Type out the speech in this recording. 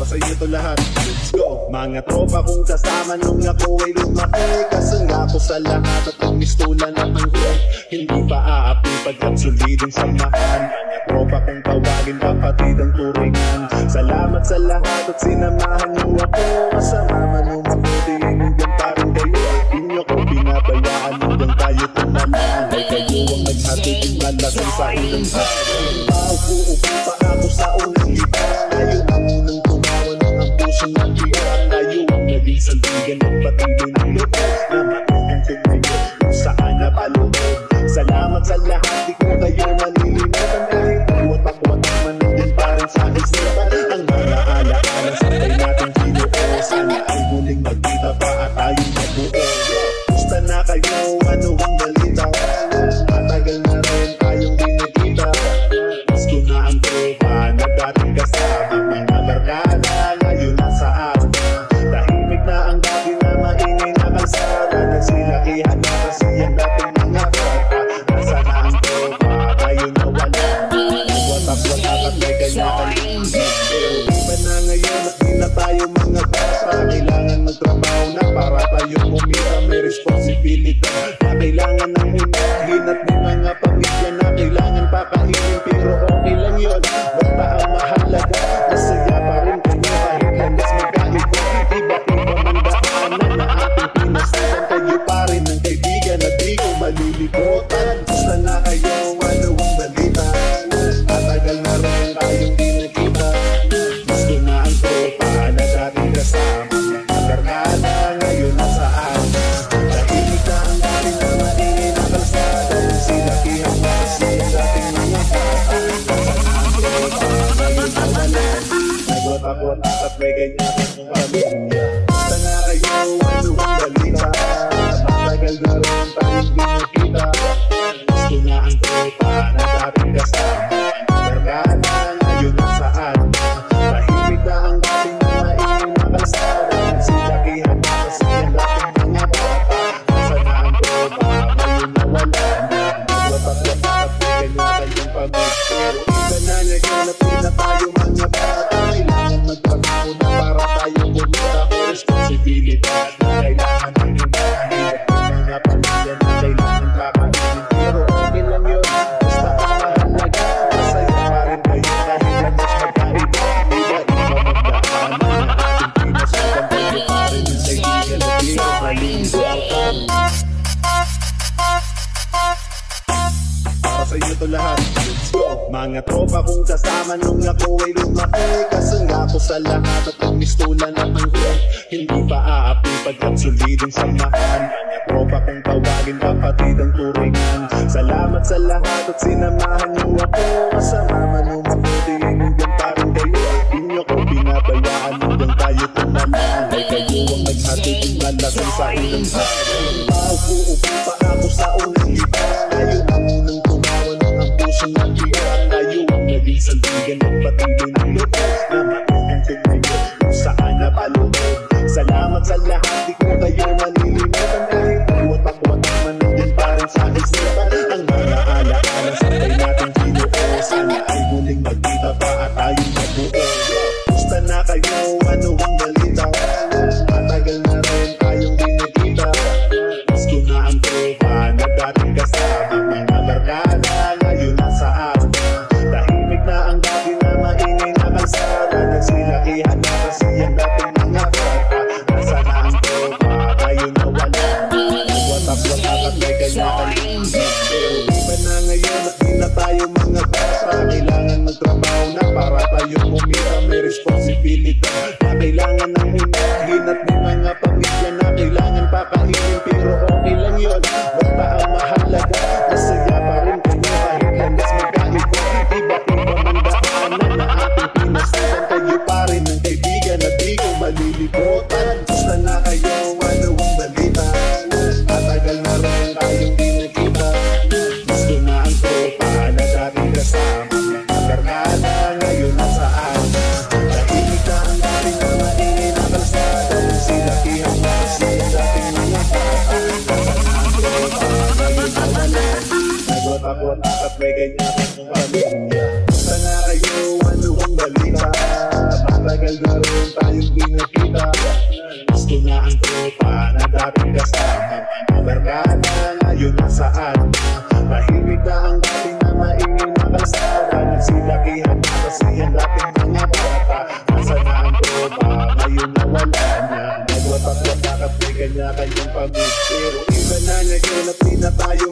sa'yo to lahat, let's go. Mga tropa kong kasama nung ako ay lumaki, kasangga ko sa lahat at nagmistulan at hanggang hindi pa aapi pagkat solidong samahan. Mga tropa kong tawagin kapatid ang turingan. Salamat sa lahat at sinamahan niyo ako. Masama man o mabuti hanggang pa rin kayo. Di niyo ko binabayaan hanggang tayo tumalaan. Ay kayo ang naghatid ng lalasan sa ilang hanggang. Uupo pa ako sa unang lipas. Tayo ang unang tumawa ng ang pusong nagbiyak. Tayo ang naging sandigan at patuloy ng lupos na matunan ko ngayon kung saan napalunod. Salamat sa lahat, di ko kayo malilimutan. Kahit buwat ako at naman nandun pa rin sa isipan. Ang mga alaala sa tayo natin ginuo. Sana ay muling magkita pa at tayong mabuo. Gusto na kayo, ano ang balita? Matagal na rin tayong dinagita. Gusto na ang tropa na dating kasama. Mga barkada ngayon nasaan? Tahimik na ang dati na maingay na kalsada. Nagsilakihan na kasi ang dating mga bata. Nasa na ang tropa, tayo nawala. Nagwatak-watak at may kanya-kanyang pero iba na ngayon at di na tayo mga bata. Kailangan magtrabaho na para tayo kumita. May responsibilidad na kailangan ng unahin. At may mga pamilya na kailangan pakainin. Pero okay lang yun, basta ang mahalaga masaya pa rin kayo kahit langis magkaiba. Iba-iba man daanan na ating pinasukan. Kayo pa rin ang kaibigan at di ko malilimutan. Gusto na kayo, ano ang balita? Matagal na rin tayong di nakita. Gusto na ang tropa na dating kasama. Mga barkada ngayon nasaan? Tahimik na ang dati na maingay na kalsada. Nagsilakihan na kasi ang dating mga bata. Nasa na ang tropa ngayon nawala. Nagwatak-watak at may ganyan-ganyang pamilya. Gusto na kayo, ano ang balita? Matagal na rin tayong di nakita. Gusto na ang tropa na dating kasama. Barkada ngayon nasaan? Tahimik na ang dating na maingay na kalsada. Nagsilakihan na kasi ang dating mga bata. Nasa na ang tropa ngayon nawala. Nagwatak-watak at may ganyan-ganyang pamilya. Pero iba na ngayon at di na tayo mga bata. Kailangan magtrabaho na para tayo kumita. May responsibilidad na kailangan ng unahin. At may mga pamilya na kailangan kakainin. Pero okay lang yun, basta ang mahalaga masaya pa rin kayo kahit lang mas magkaiba. Iba-iba magdaanan na ating pinasukan. Kayo pa rin yung kaibigan at di ko malilimutan. Para sa'yo to lahat, let's go. Mga tropa kong kasama nung ako ay lumaki, kasangga ko sa lahat at nagmistulan at hanggang hindi pa aapi pagkat solidong samahan. Mga tropa kong tawagin kapatid ang turingan. Salamat sa lahat at sinamahan niyo ako. Masama man o mabuti hanggang pa rin kayo. Di niyo ko binabayaan hanggang tayo tumalaan. Ay kayo ang naghatid ng lalasan sa ilang hanggang. Uupo pa ako sa unang lipas. Tayo ang unang tumawa ng ang pusong nagbiyak. Tayo ang naging sandigan at patuloy ng lupos na matunan ko ngayon kung saan napalunod. Salamat sa lahat, di ko kayo malilimutan. Kahit buwat ako at naman nandun pa rin sa isipan. Ang mga alaala sa tayo natin ginuo. Sana ay muling magkita pa at tayong mabuo. Gusto na kayo, ano ang balita? Matagal na rin tayong di nakita. Gusto na ang tropa na dating kasama. Mga barkada ngayon nasaan? Tahimik na ang dati na maingay na kalsada. Nagsilakihan na kasi ang dating mga bata. Nasa na ang tropa, tayo nawala. Nagwatak-watak at may kanya-kanyang pero iba na ngayon at di na tayo mga bata. Kailangan magtrabaho na para tayo kumita. May responsibilidad na kailangan ng unahin. At may mga pamilya na kailangan pakainin. Pero okay lang yun, basta ang mahalaga masaya pa rin kayo kahit langis magkaiba. Iba-iba man daanan na ating pinasukan. Kayo pa rin ang kaibigan at di ko malilimutan. Gusto na kayo, ano ang balita? Matagal na rin tayong di nakita. Gusto na ang tropa na dating kasama. Mga barkada ngayon nasaan? Tahimik na ang dati na maingay na kalsada. Tagal na rin tayong di nakita. Gusto na ang tropa na dating kasama. Mga barkada ngayon nasaan na. Tahimik na ang dating na maingin na kalsada. Nagsilakihan na kasi ang dating mga bata. Nasa na ang tropa, ngayon nawala na. Nagwatak-watak at may kanya-kanyang pamig. Pero iba na ngayon at di na tayo